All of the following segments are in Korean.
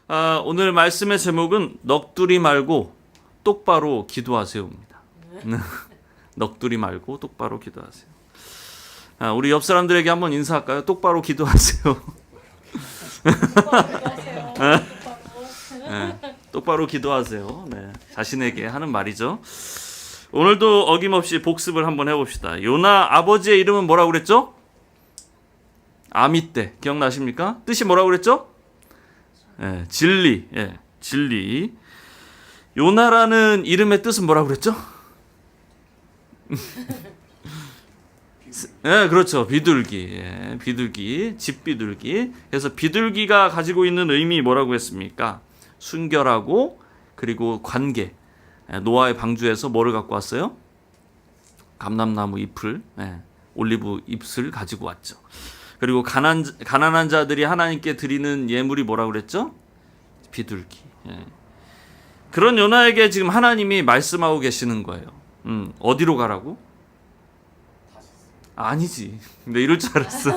오늘 말씀의 제목은 넋두리 말고 똑바로 기도하세요입니다. 넋두리 말고 똑바로 기도하세요. 우리 옆 사람들에게 한번 인사할까요? 똑바로 기도하세요. 똑바로 기도하세요. 네, 자신에게 하는 말이죠. 오늘도 어김없이 복습을 한번 해봅시다. 요나 아버지의 이름은 뭐라고 그랬죠? 아미떼. 기억나십니까? 뜻이 뭐라고 그랬죠? 진리. 진리. 요나라는 이름의 뜻은 뭐라고 그랬죠? 그렇죠. 비둘기. 비둘기. 집비둘기. 그래서 비둘기가 가지고 있는 의미 뭐라고 했습니까? 순결하고 그리고 관계. 노아의 방주에서 뭐를 갖고 왔어요? 감람나무 잎을, 올리브 잎을 가지고 왔죠. 그리고 가난한 자들이 하나님께 드리는 예물이 뭐라고 그랬죠? 비둘기. 그런 요나에게 지금 하나님이 말씀하고 계시는 거예요. 어디로 가라고? 아니지. 근데 이럴 줄 알았어.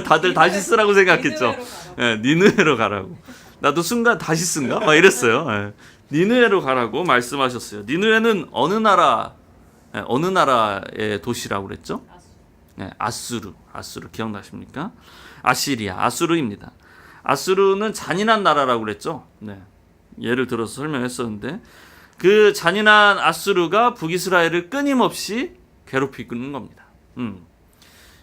다들 다시스라고 생각했죠. 니느웨로 가라고. 나도 순간 다시스인가? 막 이랬어요. 니느웨로 가라고 말씀하셨어요. 니느웨는 어느 나라의 도시라고 그랬죠? 아수르 기억나십니까? 아시리아, 아수르입니다. 아수르는 잔인한 나라라고 그랬죠? 예를 들어서 설명했었는데 그 잔인한 아수르가 북이스라엘을 끊임없이 괴롭히는 겁니다.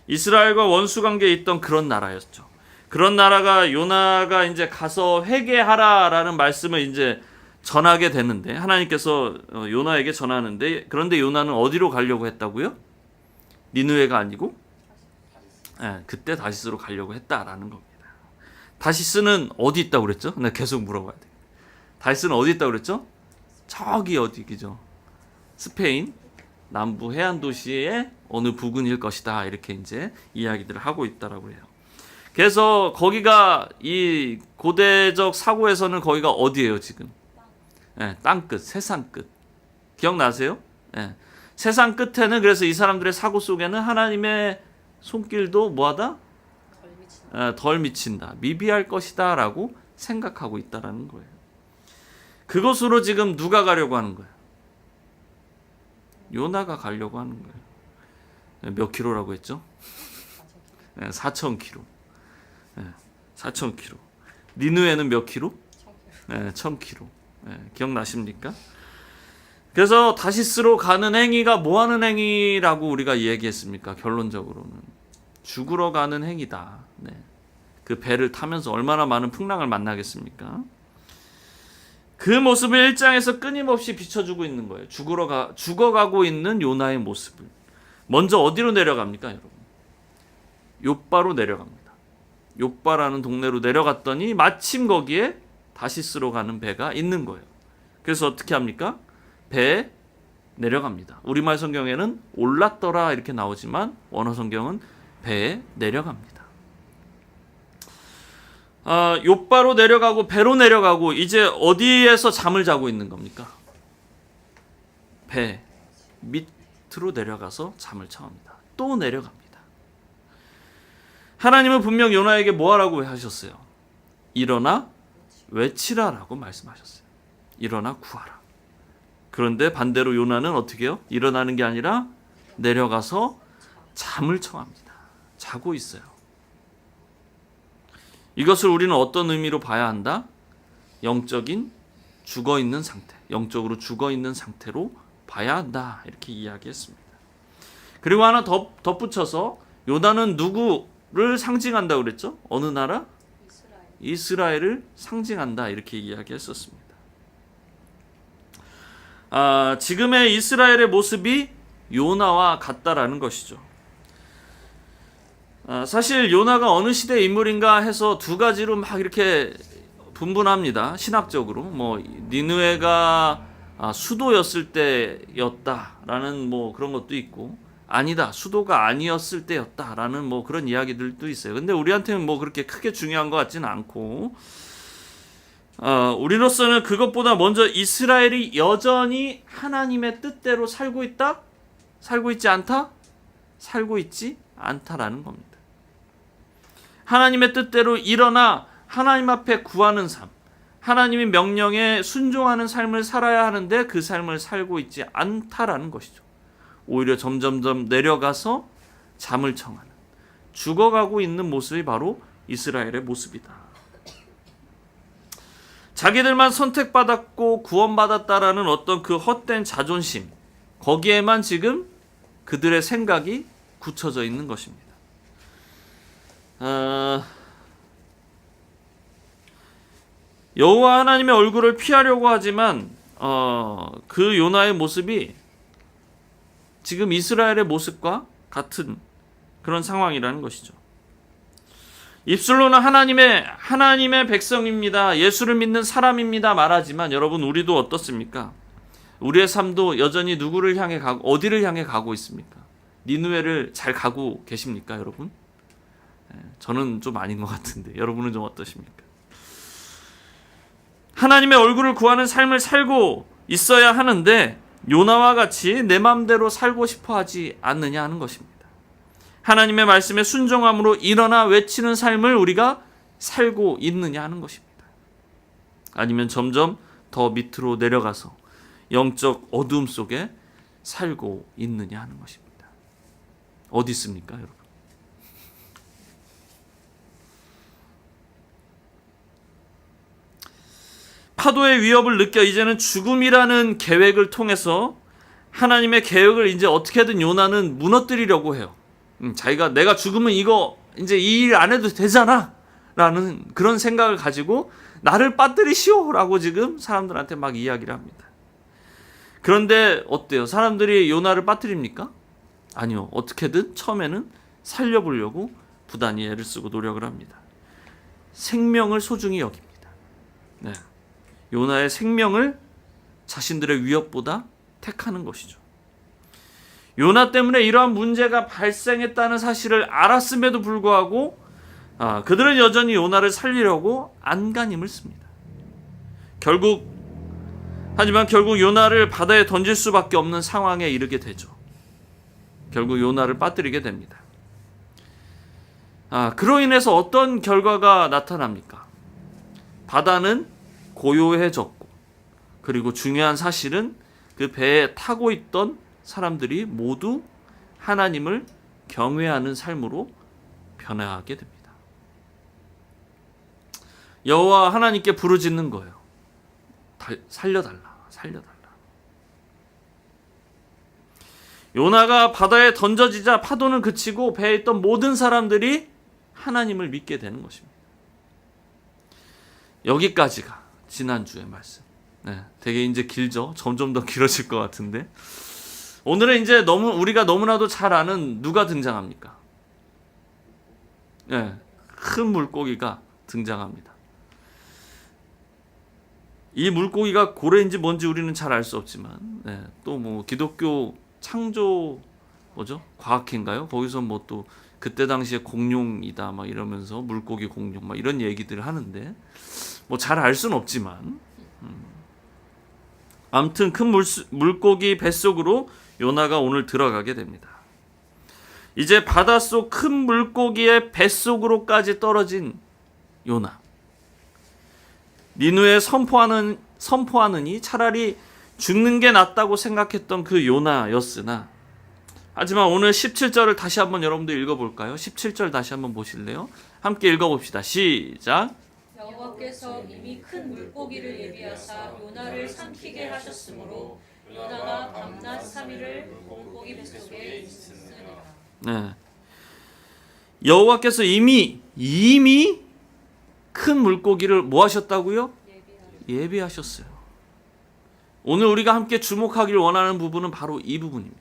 이스라엘과 원수 관계에 있던 그런 나라였죠. 그런 나라가 요나가 이제 가서 회개하라라는 말씀을 이제 전하게 되는데 하나님께서 요나에게 전하는데 그런데 요나는 어디로 가려고 했다고요? 니느웨가 아니고 그때 다시스로 가려고 했다라는 겁니다. 다시스는 어디 있다고 그랬죠? 나 계속 물어봐야 돼. 다시스는 어디 있다고 그랬죠? 저기 어디죠? 스페인 남부 해안 도시의 어느 부근일 것이다. 이렇게 이제 이야기들을 하고 있다라고 해요. 그래서 거기가 이 고대적 사고에서는 거기가 어디예요, 지금? 땅끝, 세상 끝. 기억나세요? 세상 끝에는 그래서 이 사람들의 사고 속에는 하나님의 손길도 뭐하다? 덜 미친다. 미비할 것이다 라고 생각하고 있다라는 거예요. 그곳으로 지금 누가 가려고 하는 거예요? 요나가 가려고 하는 거예요. 몇 킬로라고 했죠? 4,000킬로. 4,000킬로. 니느웨는 몇 킬로? 1,000킬로. 기억나십니까? 그래서 다시스로 가는 행위가 뭐 하는 행위라고 우리가 얘기했습니까? 결론적으로는 죽으러 가는 행위다. 그 배를 타면서 얼마나 많은 풍랑을 만나겠습니까? 그 모습을 1장에서 끊임없이 비춰주고 있는 거예요. 죽어가고 있는 요나의 모습을. 먼저 어디로 내려갑니까, 여러분? 욥바로 내려갑니다. 욥바라는 동네로 내려갔더니 마침 거기에 다시스로 가는 배가 있는 거예요. 그래서 어떻게 합니까? 배에 내려갑니다. 우리말 성경에는 올랐더라 이렇게 나오지만 원어 성경은 배에 내려갑니다. 욥바로 내려가고 배로 내려가고 이제 어디에서 잠을 자고 있는 겁니까? 배 밑으로 내려가서 잠을 청합니다. 또 내려갑니다. 하나님은 분명 요나에게 뭐 하라고 하셨어요? 일어나 외치라라고 말씀하셨어요. 일어나 구하라. 그런데 반대로 요나는 어떻게 해요? 일어나는 게 아니라 내려가서 잠을 청합니다. 자고 있어요. 이것을 우리는 어떤 의미로 봐야 한다? 영적인 죽어있는 상태, 영적으로 죽어있는 상태로 봐야 한다. 이렇게 이야기했습니다. 그리고 하나 덧붙여서 요나는 누구를 상징한다고 그랬죠? 어느 나라? 이스라엘을 상징한다. 이렇게 이야기했었습니다. 지금의 이스라엘의 모습이 요나와 같다라는 것이죠. 사실 요나가 어느 시대의 인물인가 해서 두 가지로 막 이렇게 분분합니다. 신학적으로 뭐 니느웨가 수도였을 때였다라는 뭐 그런 것도 있고 아니다 수도가 아니었을 때였다라는 뭐 그런 이야기들도 있어요. 근데 우리한테는 뭐 그렇게 크게 중요한 것 같지는 않고 우리로서는 그것보다 먼저 이스라엘이 여전히 하나님의 뜻대로 살고 있다? 살고 있지 않다? 살고 있지 않다라는 겁니다. 하나님의 뜻대로 일어나 하나님 앞에 구하는 삶, 하나님의 명령에 순종하는 삶을 살아야 하는데 그 삶을 살고 있지 않다라는 것이죠. 오히려 점점점 내려가서 잠을 청하는, 죽어가고 있는 모습이 바로 이스라엘의 모습이다. 자기들만 선택받았고 구원받았다라는 어떤 그 헛된 자존심, 거기에만 지금 그들의 생각이 굳혀져 있는 것입니다. 여호와 하나님의 얼굴을 피하려고 하지만 그 요나의 모습이 지금 이스라엘의 모습과 같은 그런 상황이라는 것이죠. 입술로는 하나님의 백성입니다, 예수를 믿는 사람입니다 말하지만 여러분, 우리도 어떻습니까? 우리의 삶도 여전히 누구를 향해 가고 어디를 향해 가고 있습니까? 니느웨를 잘 가고 계십니까, 여러분? 저는 좀 아닌 것 같은데 여러분은 좀 어떠십니까? 하나님의 얼굴을 구하는 삶을 살고 있어야 하는데 요나와 같이 내 마음대로 살고 싶어 하지 않느냐 하는 것입니다. 하나님의 말씀에 순종함으로 일어나 외치는 삶을 우리가 살고 있느냐 하는 것입니다. 아니면 점점 더 밑으로 내려가서 영적 어두움 속에 살고 있느냐 하는 것입니다. 어디 있습니까, 여러분? 파도의 위협을 느껴 이제는 죽음이라는 계획을 통해서 하나님의 계획을 이제 어떻게든 요나는 무너뜨리려고 해요. 자기가 내가 죽으면 이거 이제 이 일 안 해도 되잖아 라는 그런 생각을 가지고 나를 빠뜨리시오 라고 지금 사람들한테 막 이야기를 합니다. 그런데 어때요? 사람들이 요나를 빠뜨립니까? 아니요. 어떻게든 처음에는 살려보려고 부단히 애를 쓰고 노력을 합니다. 생명을 소중히 여깁니다. 네. 요나의 생명을 자신들의 위협보다 택하는 것이죠. 요나 때문에 이러한 문제가 발생했다는 사실을 알았음에도 불구하고 그들은 여전히 요나를 살리려고 안간힘을 씁니다. 하지만 결국 요나를 바다에 던질 수밖에 없는 상황에 이르게 되죠. 결국 요나를 빠뜨리게 됩니다. 그로 인해서 어떤 결과가 나타납니까? 바다는 고요해졌고, 그리고 중요한 사실은 그 배에 타고 있던 사람들이 모두 하나님을 경외하는 삶으로 변화하게 됩니다. 여호와 하나님께 부르짖는 거예요. 살려달라, 살려달라. 요나가 바다에 던져지자 파도는 그치고 배에 있던 모든 사람들이 하나님을 믿게 되는 것입니다. 여기까지가 지난주의 말씀. 되게 이제 길죠? 점점 더 길어질 것 같은데. 오늘은 이제 우리가 너무나도 잘 아는 누가 등장합니까? 큰 물고기가 등장합니다. 이 물고기가 고래인지 뭔지 우리는 잘 알 수 없지만, 또 뭐 기독교 창조 과학회인가요? 거기서 뭐 또 그때 당시에 공룡이다 막 이러면서 물고기 공룡 막 이런 얘기들을 하는데 뭐 잘 알 수는 없지만, 아무튼 큰 물고기 뱃속으로 요나가 오늘 들어가게 됩니다. 이제 바닷속 큰 물고기의 뱃속으로까지 떨어진 요나. 니느웨에 선포하느니 차라리 죽는 게 낫다고 생각했던 그 요나였으나, 하지만 오늘 17절을 다시 한번 여러분들 읽어볼까요? 17절 다시 한번 보실래요? 함께 읽어봅시다. 시작. 여호와께서 이미 큰 물고기를 예비하사 요나를 삼키게 하셨으므로 요나가 밤낮 3일을 물고기 뱃속에 있으니라. 네. 여호와께서 이미 큰 물고기를 뭐 하셨다고요? 예비하셨어요. 오늘 우리가 함께 주목하길 원하는 부분은 바로 이 부분입니다.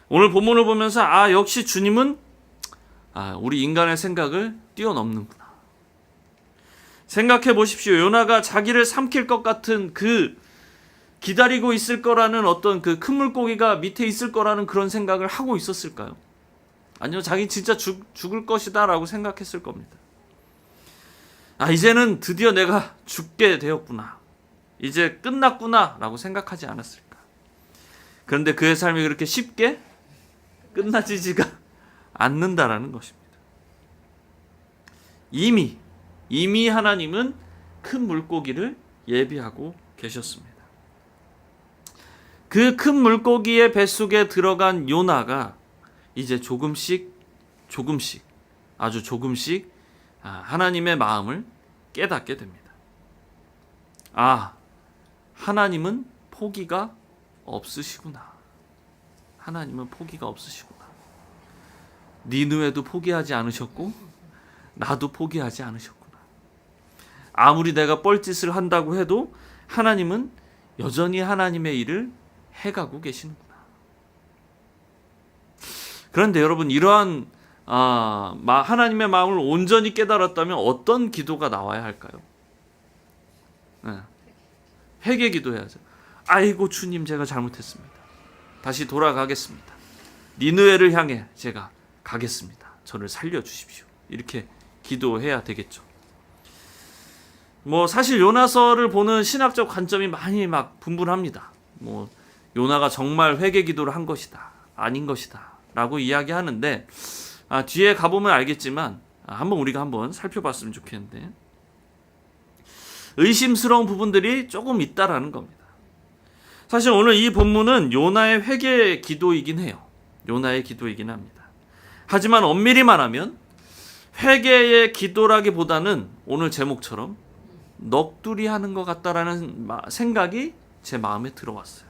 오늘 본문을 보면서 역시 주님은 우리 인간의 생각을 뛰어넘는구나. 생각해 보십시오. 요나가 자기를 삼킬 것 같은 그 기다리고 있을 거라는 어떤 그 큰 물고기가 밑에 있을 거라는 그런 생각을 하고 있었을까요? 아니요. 자기 진짜 죽을 것이다 라고 생각했을 겁니다. 이제는 드디어 내가 죽게 되었구나. 이제 끝났구나 라고 생각하지 않았을까. 그런데 그의 삶이 그렇게 쉽게 끝나지지가 않는다라는 것입니다. 이미 하나님은 큰 물고기를 예비하고 계셨습니다. 그 큰 물고기의 뱃속에 들어간 요나가 이제 아주 조금씩 하나님의 마음을 깨닫게 됩니다. 하나님은 포기가 없으시구나. 하나님은 포기가 없으시구나. 니느웨도 포기하지 않으셨고 나도 포기하지 않으셨구나. 아무리 내가 뻘짓을 한다고 해도 하나님은 여전히 하나님의 일을 해가고 계시는구나. 그런데 여러분, 이러한 하나님의 마음을 온전히 깨달았다면 어떤 기도가 나와야 할까요? 회개 기도해야죠. 아이고 주님, 제가 잘못했습니다. 다시 돌아가겠습니다. 니느웨를 향해 제가 가겠습니다. 저를 살려주십시오. 이렇게 기도해야 되겠죠. 사실 요나서를 보는 신학적 관점이 많이 분분합니다. 요나가 정말 회개 기도를 한 것이다, 아닌 것이다 라고 이야기하는데, 뒤에 가보면 알겠지만 우리가 한번 살펴봤으면 좋겠는데, 의심스러운 부분들이 조금 있다라는 겁니다. 사실 오늘 이 본문은 요나의 회개 기도이긴 해요. 요나의 기도이긴 합니다. 하지만 엄밀히 말하면 회개의 기도라기보다는 오늘 제목처럼 넋두리 하는 것 같다라는 생각이 제 마음에 들어왔어요.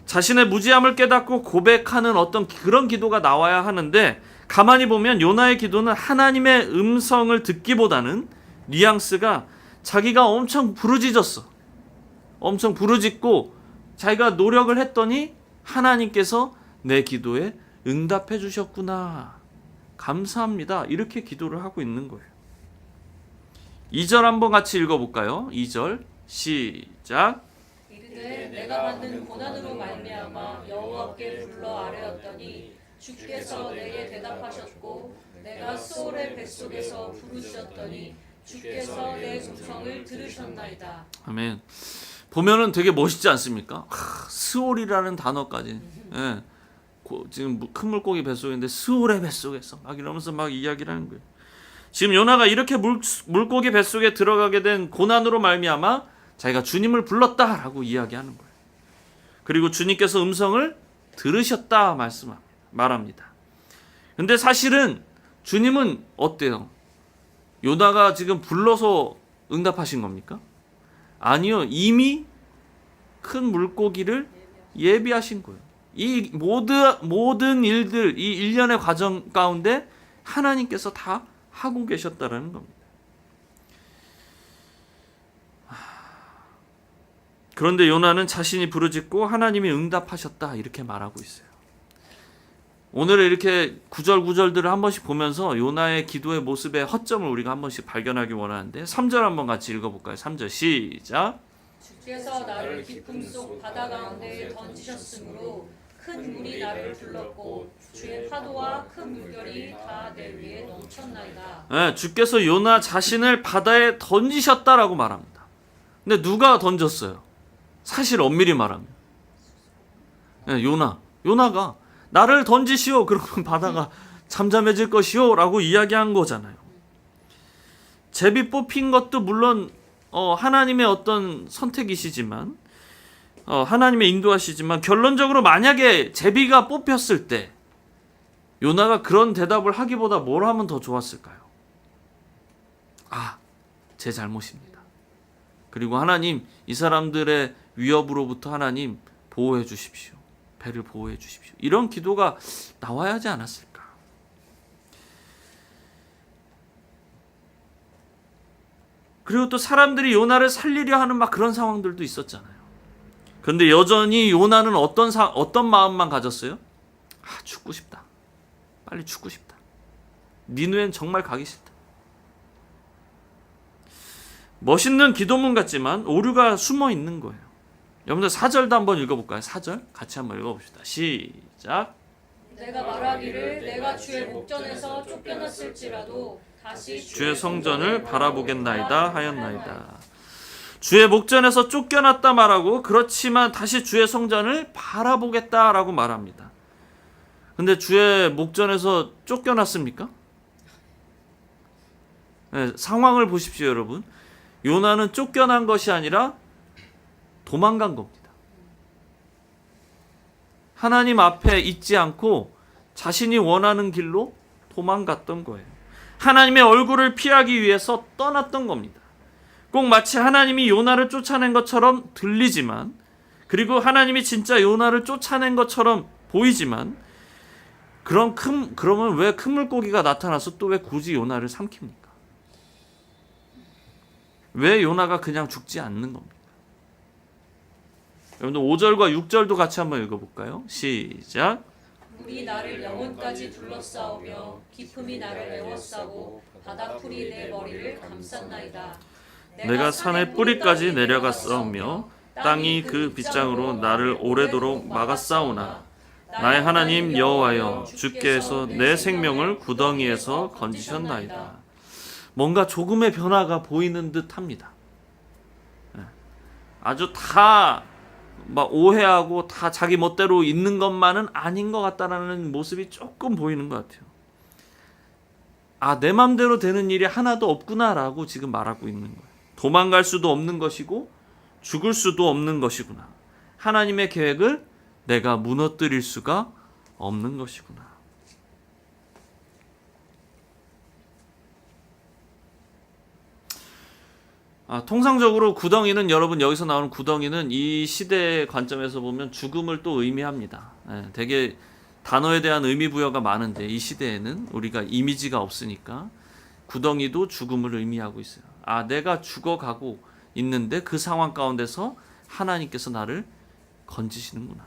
자신의 무지함을 깨닫고 고백하는 어떤 그런 기도가 나와야 하는데, 가만히 보면 요나의 기도는 하나님의 음성을 듣기보다는 뉘앙스가 자기가 엄청 부르짖었어. 엄청 부르짖고 자기가 노력을 했더니 하나님께서 내 기도에 응답해 주셨구나, 감사합니다, 이렇게 기도를 하고 있는 거예요. 2절 한번 같이 읽어볼까요? 2절 시작. 이르되 내가 받는 고난으로 말미암아 여호와께 불러 아뢰었더니 주께서 내게 대답하셨고, 내가 스올의 뱃속에서 부르짖었더니 주께서 내 음성을 들으셨나이다. 아멘. 보면은 되게 멋있지 않습니까? 스올이라는 단어까지. 지금 큰 물고기 뱃속인데 스올의 뱃속에서 이러면서 이야기를 하는 거예요. 지금 요나가 이렇게 물고기 뱃속에 들어가게 된 고난으로 말미암아 자기가 주님을 불렀다라고 이야기하는 거예요. 그리고 주님께서 음성을 들으셨다 말합니다. 근데 사실은 주님은 어때요? 요나가 지금 불러서 응답하신 겁니까? 아니요. 이미 큰 물고기를 예비하신 거예요. 이 모든 일들, 이 일련의 과정 가운데 하나님께서 다 하고 계셨다라는 겁니다. 그런데 요나는 자신이 부르짖고 하나님이 응답하셨다, 이렇게 말하고 있어요. 오늘 이렇게 구절들을 한 번씩 보면서 요나의 기도의 모습의 허점을 우리가 한 번씩 발견하기 원하는데, 3절 한번 같이 읽어볼까요? 3절 시작. 주께서 나를 깊음 속 바다 가운데에 던지셨으므로 큰 물이 나를 불렀고 주의 파도와 큰 물결이 다 내 위에 넘쳤나이다. 주께서 요나 자신을 바다에 던지셨다라고 말합니다. 근데 누가 던졌어요? 사실 엄밀히 말하면 요나가 나를 던지시오, 그러면 바다가 잠잠해질 것이오 라고 이야기한 거잖아요. 제비 뽑힌 것도 물론 하나님의 어떤 선택이시지만, 하나님의 인도하시지만, 결론적으로 만약에 제비가 뽑혔을 때 요나가 그런 대답을 하기보다 뭘 하면 더 좋았을까요? 제 잘못입니다. 그리고 하나님, 이 사람들의 위협으로부터 하나님 보호해 주십시오. 배를 보호해 주십시오. 이런 기도가 나와야 하지 않았을까? 그리고 또 사람들이 요나를 살리려 하는 그런 상황들도 있었잖아요. 그런데 여전히 요나는 어떤 마음만 가졌어요? 죽고 싶다. 빨리 죽고 싶다. 니느웨는 정말 가기 싫다. 멋있는 기도문 같지만 오류가 숨어 있는 거예요. 여러분들 4절도 한번 읽어볼까요? 4절 같이 한번 읽어봅시다. 시작. 내가 말하기를 내가 주의 목전에서 쫓겨났을지라도 다시 주의 성전을 바라보겠나이다 하였나이다. 주의 목전에서 쫓겨났다 말하고, 그렇지만 다시 주의 성전을 바라보겠다라고 말합니다. 근데 주의 목전에서 쫓겨났습니까? 상황을 보십시오, 여러분. 요나는 쫓겨난 것이 아니라 도망간 겁니다. 하나님 앞에 있지 않고 자신이 원하는 길로 도망갔던 거예요. 하나님의 얼굴을 피하기 위해서 떠났던 겁니다. 꼭 마치 하나님이 요나를 쫓아낸 것처럼 들리지만, 그리고 하나님이 진짜 요나를 쫓아낸 것처럼 보이지만, 그러면 왜 큰 물고기가 나타나서 또 왜 굳이 요나를 삼킵니까? 왜 요나가 그냥 죽지 않는 겁니까? 여러분들 5절과 6절도 같이 한번 읽어볼까요? 시작. 물이 나를 영혼까지 둘러싸오며 깊음이 나를 에워싸고 바다풀이 내 머리를 감쌌나이다. 내가 산의 뿌리까지 내려갔사오며 땅이 그 빗장으로 나를 오래도록 막았사오나 나의 하나님 여호와여 주께서 내 생명을 구덩이에서 건지셨나이다. 뭔가 조금의 변화가 보이는 듯합니다. 아주 다 막 오해하고 다 자기 멋대로 있는 것만은 아닌 것 같다라는 모습이 조금 보이는 것 같아요. 아, 내 맘대로 되는 일이 하나도 없구나라고 지금 말하고 있는 거예요. 도망갈 수도 없는 것이고 죽을 수도 없는 것이구나. 하나님의 계획을 내가 무너뜨릴 수가 없는 것이구나. 통상적으로 구덩이는, 여러분 여기서 나오는 구덩이는 이 시대의 관점에서 보면 죽음을 또 의미합니다. 되게 단어에 대한 의미 부여가 많은데 이 시대에는 우리가 이미지가 없으니까 구덩이도 죽음을 의미하고 있어요. 아, 내가 죽어가고 있는데 그 상황 가운데서 하나님께서 나를 건지시는구나.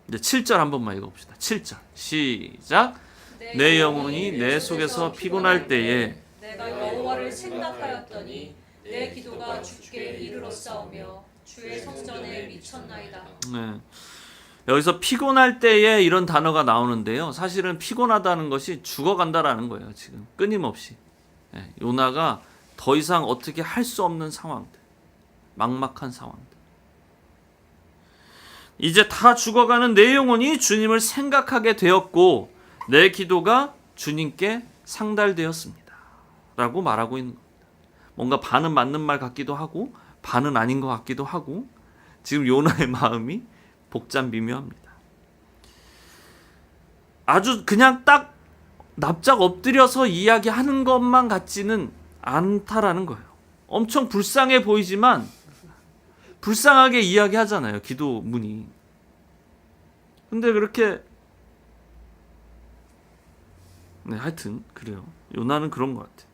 이제 7절 한 번만 읽어봅시다. 7절 시작. 내 영혼이 내 속에서 피곤할 때에 내가 여호와를 생각하였더니 내 기도가 주께 이르렀사오며 주의 성전에 미쳤나이다. 네. 여기서 피곤할 때에 이런 단어가 나오는데요. 사실은 피곤하다는 것이 죽어간다라는 거예요. 지금 끊임없이. 요나가 더 이상 어떻게 할 수 없는 상황들, 막막한 상황들. 이제 다 죽어가는 내 영혼이 주님을 생각하게 되었고 내 기도가 주님께 상달되었습니다. 라고 말하고 있는 겁니다. 뭔가 반은 맞는 말 같기도 하고 반은 아닌 것 같기도 하고 지금 요나의 마음이 복잡미묘합니다. 아주 그냥 딱 납작 엎드려서 이야기하는 것만 같지는 않다라는 거예요. 엄청 불쌍해 보이지만 불쌍하게 이야기하잖아요. 기도문이. 근데 그렇게 하여튼 그래요. 요나는 그런 것 같아요.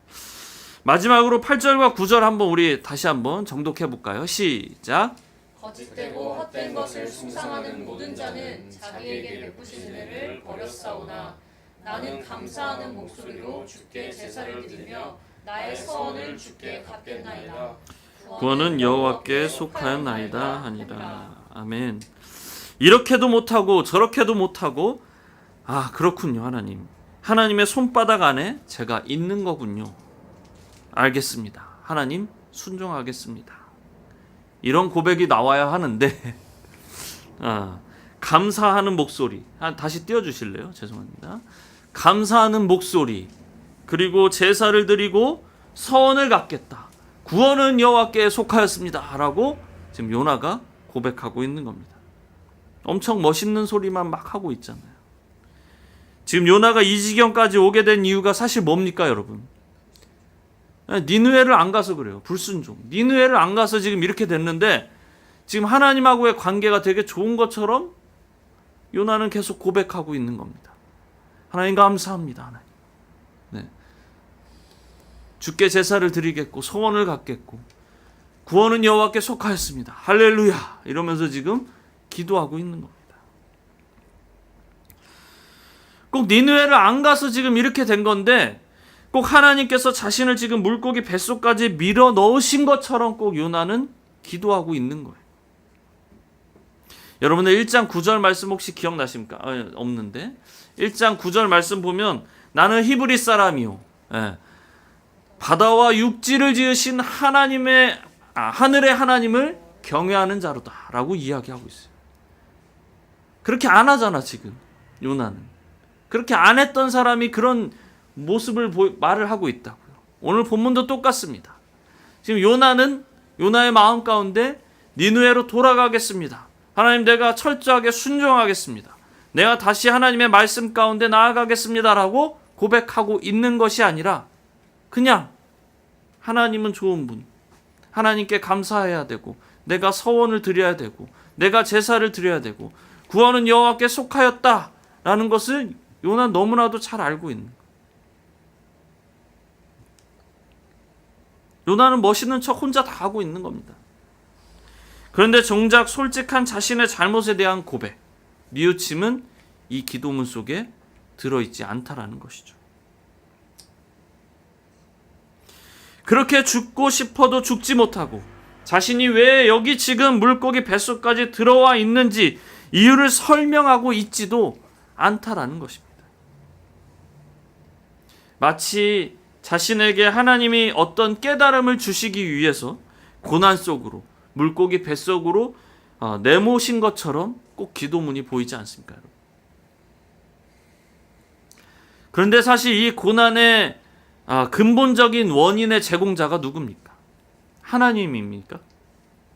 마지막으로 8절과 9절 한번 우리 다시 한번 정독해 볼까요? 시작. 거짓되고 헛된 것을 숭상하는 모든 자는 자기에게 베푸신 은혜를 버렸사오나 나는 감사하는 목소리로 주께 제사를 드리며 나의 서원을 주께 갚겠나이다. 구원은 여호와께 속하였나이다 하니라. 아멘. 이렇게도 못하고 저렇게도 못하고, 아, 그렇군요. 하나님의 손바닥 안에 제가 있는 거군요. 알겠습니다. 하나님 순종하겠습니다. 이런 고백이 나와야 하는데 감사하는 목소리, 다시 띄워주실래요? 죄송합니다. 감사하는 목소리, 그리고 제사를 드리고 서원을 갚겠다. 구원은 여호와께 속하였습니다. 라고 지금 요나가 고백하고 있는 겁니다. 엄청 멋있는 소리만 막 하고 있잖아요. 지금 요나가 이 지경까지 오게 된 이유가 사실 뭡니까, 여러분? 니느웨를 안 가서 그래요. 불순종. 니느웨를 안 가서 지금 이렇게 됐는데 지금 하나님하고의 관계가 되게 좋은 것처럼 요나는 계속 고백하고 있는 겁니다. 하나님 감사합니다. 하나님. 네. 주께 제사를 드리겠고 소원을 갖겠고 구원은 여호와께 속하였습니다. 할렐루야. 이러면서 지금 기도하고 있는 겁니다. 꼭 니느웨를 안 가서 지금 이렇게 된 건데 꼭 하나님께서 자신을 지금 물고기 뱃속까지 밀어 넣으신 것처럼 꼭 요나는 기도하고 있는 거예요. 여러분들 1장 9절 말씀 혹시 기억나십니까? 없는데 1장 9절 말씀 보면 나는 히브리 사람이요, 바다와 육지를 지으신 하나님의 하늘의 하나님을 경외하는 자로다 라고 이야기하고 있어요. 그렇게 안 하잖아. 지금 요나는 그렇게 안 했던 사람이 그런 모습을 말을 하고 있다고요. 오늘 본문도 똑같습니다. 지금 요나의 마음 가운데 니느웨로 돌아가겠습니다. 하나님, 내가 철저하게 순종하겠습니다. 내가 다시 하나님의 말씀 가운데 나아가겠습니다라고 고백하고 있는 것이 아니라 그냥 하나님은 좋은 분, 하나님께 감사해야 되고, 내가 서원을 드려야 되고, 내가 제사를 드려야 되고, 구원은 여호와께 속하였다라는 것을 요나는 너무나도 잘 알고 있는 거예요. 요나는 멋있는 척 혼자 다 하고 있는 겁니다. 그런데 정작 솔직한 자신의 잘못에 대한 고백, 뉘우침은 이 기도문 속에 들어있지 않다라는 것이죠. 그렇게 죽고 싶어도 죽지 못하고 자신이 왜 여기 지금 물고기 뱃속까지 들어와 있는지 이유를 설명하고 있지도 않다라는 것입니다. 마치 자신에게 하나님이 어떤 깨달음을 주시기 위해서 고난 속으로, 물고기 뱃속으로 내모신 것처럼 꼭 기도문이 보이지 않습니까, 여러분? 그런데 사실 이 고난의 근본적인 원인의 제공자가 누굽니까? 하나님입니까?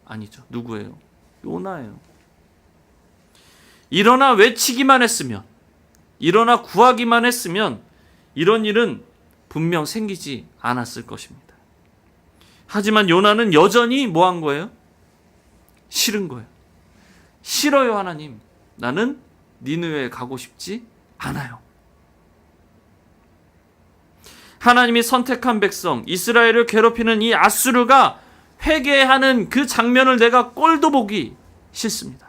아니죠. 누구예요? 요나예요. 일어나 외치기만 했으면, 일어나 구하기만 했으면 이런 일은 분명 생기지 않았을 것입니다. 하지만 요나는 여전히 뭐 한 거예요? 싫은 거예요. 싫어요, 하나님. 나는 니느웨에 가고 싶지 않아요. 하나님이 선택한 백성 이스라엘을 괴롭히는 이 아수르가 회개하는 그 장면을 내가 꼴도 보기 싫습니다.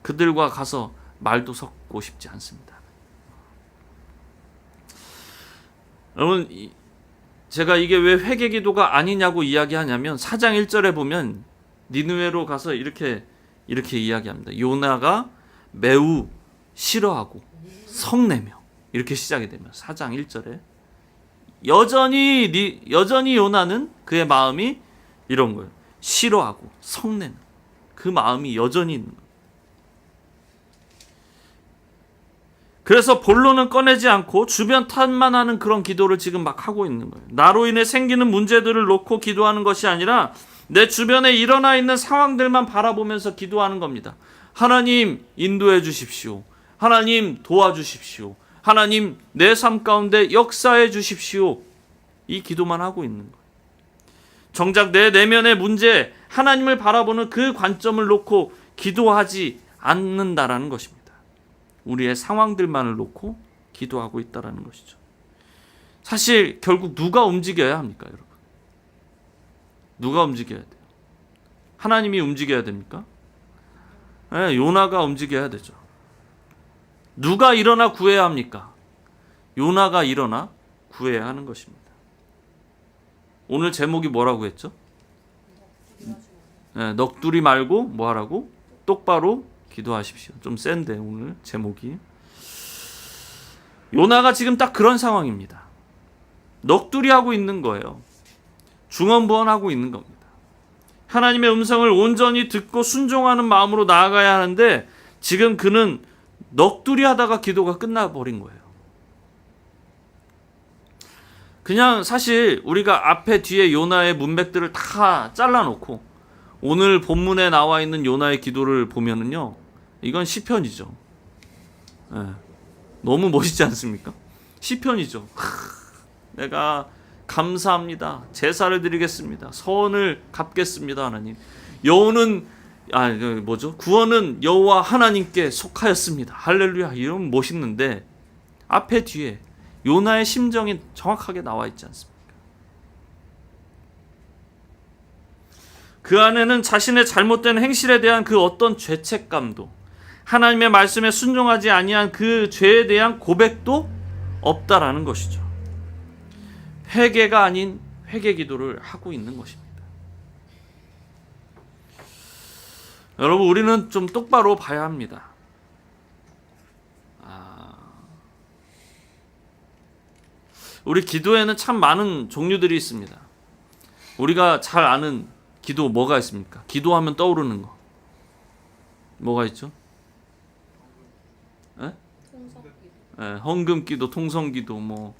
그들과 가서 말도 섞고 싶지 않습니다. 여러분, 제가 이게 왜 회개 기도가 아니냐고 이야기하냐면 4장 1절에 보면 니느웨로 가서 이렇게 이야기합니다. 요나가 매우 싫어하고 성내며, 이렇게 시작이 되면 4장 1절에 여전히 요나는 그의 마음이 이런 거예요. 싫어하고 성내는 그 마음이 여전히 있는 거예요. 그래서 본론은 꺼내지 않고 주변 탓만 하는 그런 기도를 지금 막 하고 있는 거예요. 나로 인해 생기는 문제들을 놓고 기도하는 것이 아니라 내 주변에 일어나 있는 상황들만 바라보면서 기도하는 겁니다. 하나님 인도해 주십시오. 하나님 도와주십시오. 하나님 내 삶 가운데 역사해 주십시오. 이 기도만 하고 있는 거예요. 정작 내 내면의 문제, 하나님을 바라보는 그 관점을 놓고 기도하지 않는다라는 것입니다. 우리의 상황들만을 놓고 기도하고 있다라는 것이죠. 사실 결국 누가 움직여야 합니까, 여러분? 누가 움직여야 돼요? 하나님이 움직여야 됩니까? 네, 요나가 움직여야 되죠. 누가 일어나 구해야 합니까? 요나가 일어나 구해야 하는 것입니다. 오늘 제목이 뭐라고 했죠? 네, 넋두리 말고 뭐 하라고? 똑바로 기도하십시오. 좀 센데 오늘 제목이. 요나가 지금 딱 그런 상황입니다. 넋두리 하고 있는 거예요. 중언부언하고 있는 겁니다. 하나님의 음성을 온전히 듣고 순종하는 마음으로 나아가야 하는데 지금 그는 넋두리 하다가 기도가 끝나버린 거예요. 그냥 사실 우리가 앞에 뒤에 요나의 문맥들을 다 잘라놓고 오늘 본문에 나와 있는 요나의 기도를 보면은요, 이건 시편이죠. 네. 너무 멋있지 않습니까? 시편이죠. 내가 감사합니다. 제사를 드리겠습니다. 서원을 갚겠습니다, 하나님. 구원은 여호와 하나님께 속하였습니다. 할렐루야. 이러면 멋있는데 앞에 뒤에 요나의 심정이 정확하게 나와 있지 않습니까? 그 안에는 자신의 잘못된 행실에 대한 그 어떤 죄책감도, 하나님의 말씀에 순종하지 아니한 그 죄에 대한 고백도 없다라는 것이죠. 회개가 아닌 회개 기도를 하고 있는 것입니다. 여러분, 우리는 좀 똑바로 봐야 합니다. 우리 기도에는 참 많은 종류들이 있습니다. 우리가 잘 아는 기도 뭐가 있습니까? 기도하면 떠오르는 거 뭐가 있죠? 헌금기도, 통성기도, 뭐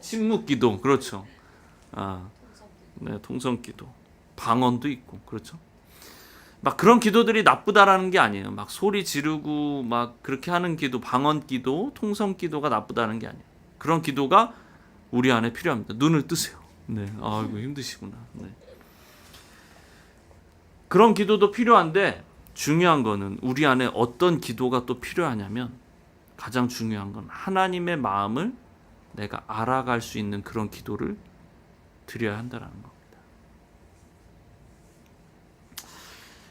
침묵기도, 그렇죠. 통성기도, 방언도 있고, 그렇죠. 막 그런 기도들이 나쁘다라는 게 아니에요. 막 소리 지르고 막 그렇게 하는 기도, 방언기도, 통성기도가 나쁘다는 게 아니에요. 그런 기도가 우리 안에 필요합니다. 눈을 뜨세요. 아이고 힘드시구나. 그런 기도도 필요한데 중요한 거는 우리 안에 어떤 기도가 또 필요하냐면 가장 중요한 건 하나님의 마음을 내가 알아갈 수 있는 그런 기도를 드려야 한다는 겁니다.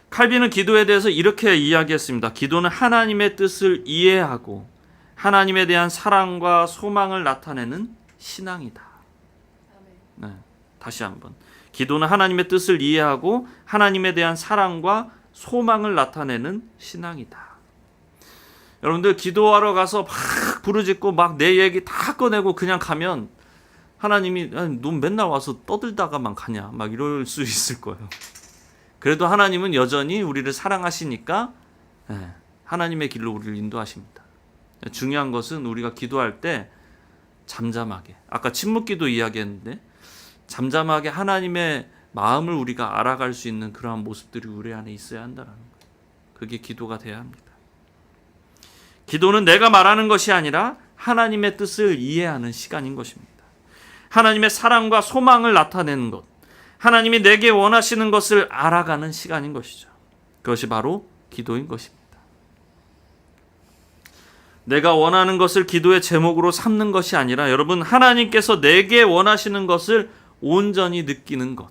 칼빈은 기도에 대해서 이렇게 이야기했습니다. 기도는 하나님의 뜻을 이해하고 하나님에 대한 사랑과 소망을 나타내는 신앙이다. 다시 한번. 기도는 하나님의 뜻을 이해하고 하나님에 대한 사랑과 소망을 나타내는 신앙이다. 여러분들 기도하러 가서 막 부르짖고 막 내 얘기 다 꺼내고 그냥 가면 하나님이 너 맨날 와서 떠들다가만 가냐 막 이럴 수 있을 거예요. 그래도 하나님은 여전히 우리를 사랑하시니까 하나님의 길로 우리를 인도하십니다. 중요한 것은 우리가 기도할 때 잠잠하게, 아까 침묵기도 이야기했는데 잠잠하게 하나님의 마음을 우리가 알아갈 수 있는 그러한 모습들이 우리 안에 있어야 한다는 거예요. 그게 기도가 돼야 합니다. 기도는 내가 말하는 것이 아니라 하나님의 뜻을 이해하는 시간인 것입니다. 하나님의 사랑과 소망을 나타내는 것, 하나님이 내게 원하시는 것을 알아가는 시간인 것이죠. 그것이 바로 기도인 것입니다. 내가 원하는 것을 기도의 제목으로 삼는 것이 아니라 여러분 하나님께서 내게 원하시는 것을 온전히 느끼는 것,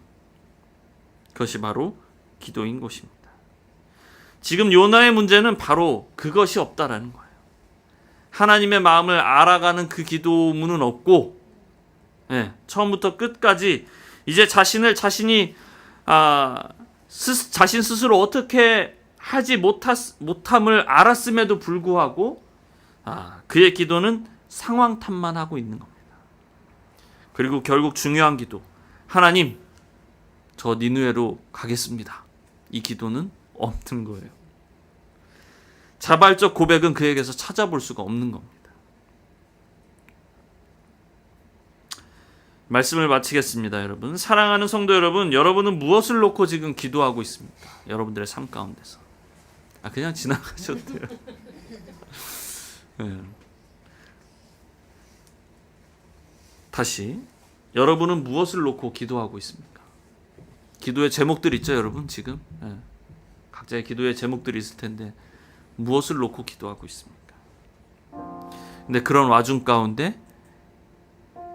그것이 바로 기도인 것입니다. 지금 요나의 문제는 바로 그것이 없다라는 거예요. 하나님의 마음을 알아가는 그 기도문은 없고 처음부터 끝까지 이제 자신이 자신 스스로 어떻게 하지 못함을 알았음에도 불구하고 그의 기도는 상황 탓만 하고 있는 겁니다. 그리고 결국 중요한 기도, 하나님 저 니느웨로 가겠습니다. 이 기도는 없는 거예요. 자발적 고백은 그에게서 찾아볼 수가 없는 겁니다. 말씀을 마치겠습니다. 여러분, 사랑하는 성도 여러분, 여러분은 무엇을 놓고 지금 기도하고 있습니까? 여러분들의 삶 가운데서 그냥 지나가셔도 돼요. 다시, 여러분은 무엇을 놓고 기도하고 있습니까? 기도의 제목들 있죠, 여러분? 지금 각자의 기도의 제목들이 있을 텐데 무엇을 놓고 기도하고 있습니까? 근데 그런 와중 가운데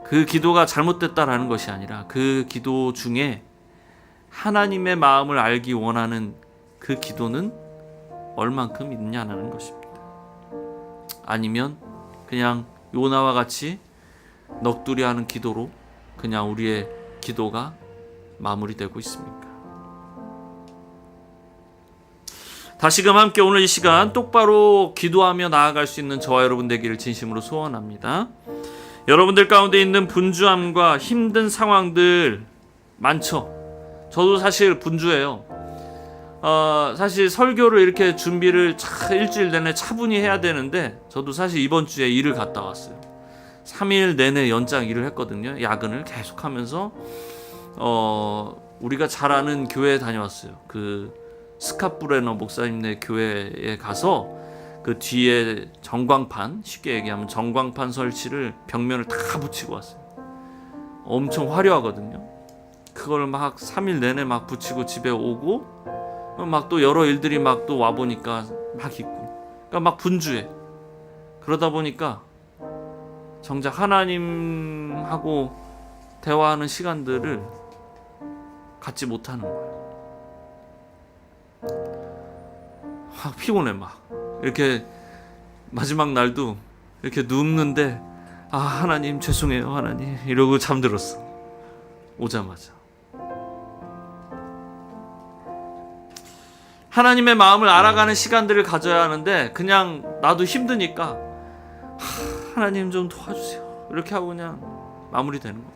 그 기도가 잘못됐다라는 것이 아니라 그 기도 중에 하나님의 마음을 알기 원하는 그 기도는 얼만큼 있냐는 것입니다. 아니면 그냥 요나와 같이 넋두리하는 기도로 그냥 우리의 기도가 마무리되고 있습니까? 다시금 함께 오늘 이 시간 똑바로 기도하며 나아갈 수 있는 저와 여러분 되기를 진심으로 소원합니다. 여러분들 가운데 있는 분주함과 힘든 상황들 많죠. 저도 사실 분주해요. 사실 설교를 이렇게 준비를 일주일 내내 차분히 해야 되는데 저도 사실 이번 주에 일을 갔다 왔어요. 3일 내내 연장 일을 했거든요. 야근을 계속하면서 우리가 잘 아는 교회에 다녀왔어요. 그 스캇브레너 목사님네 교회에 가서 그 뒤에 전광판, 쉽게 얘기하면 전광판 설치를 벽면을 다 붙이고 왔어요. 엄청 화려하거든요. 그걸 막 3일 내내 막 붙이고 집에 오고 막 또 여러 일들이 막 또 와보니까 막 있고, 그러니까 막 분주해. 그러다 보니까 정작 하나님하고 대화하는 시간들을 갖지 못하는 거예요. 막 피곤해. 막 이렇게 마지막 날도 이렇게 눕는데 하나님 죄송해요 하나님 이러고 잠들었어. 오자마자. 하나님의 마음을 알아가는 시간들을 가져야 하는데 그냥 나도 힘드니까 하나님 좀 도와주세요 이렇게 하고 그냥 마무리되는 겁니다.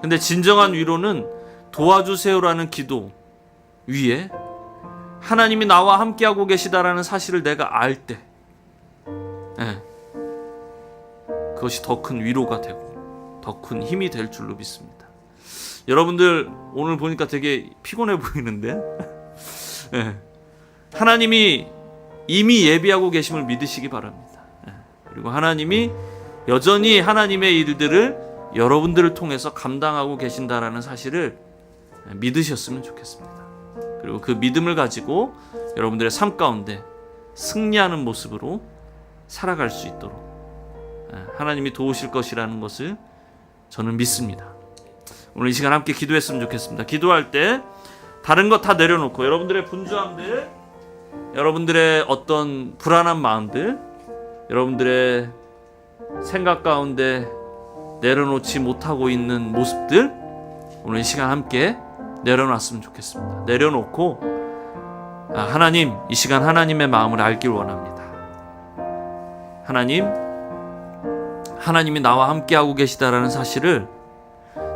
근데 진정한 위로는 도와주세요라는 기도 위에 하나님이 나와 함께하고 계시다라는 사실을 내가 알 때, 그것이 더 큰 위로가 되고 더 큰 힘이 될 줄로 믿습니다. 여러분들 오늘 보니까 되게 피곤해 보이는데 하나님이 이미 예비하고 계심을 믿으시기 바랍니다. 그리고 하나님이 여전히 하나님의 일들을 여러분들을 통해서 감당하고 계신다라는 사실을 믿으셨으면 좋겠습니다. 그리고 그 믿음을 가지고 여러분들의 삶 가운데 승리하는 모습으로 살아갈 수 있도록 하나님이 도우실 것이라는 것을 저는 믿습니다. 오늘 이 시간 함께 기도했으면 좋겠습니다. 기도할 때 다른 것 다 내려놓고 여러분들의 분주함들, 여러분들의 어떤 불안한 마음들, 여러분들의 생각 가운데 내려놓지 못하고 있는 모습들, 오늘 이 시간 함께 내려놨으면 좋겠습니다. 내려놓고 하나님, 이 시간 하나님의 마음을 알길 원합니다. 하나님이 나와 함께하고 계시다라는 사실을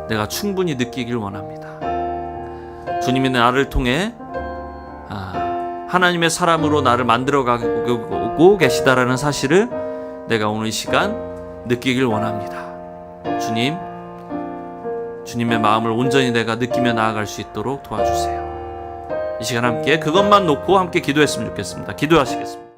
내가 충분히 느끼길 원합니다. 주님이 나를 통해 하나님의 사람으로 나를 만들어가고 계시다라는 사실을 내가 오늘 이 시간 느끼길 원합니다. 주님의 마음을 온전히 내가 느끼며 나아갈 수 있도록 도와주세요. 이 시간 함께 그것만 놓고 함께 기도했으면 좋겠습니다. 기도하시겠습니다.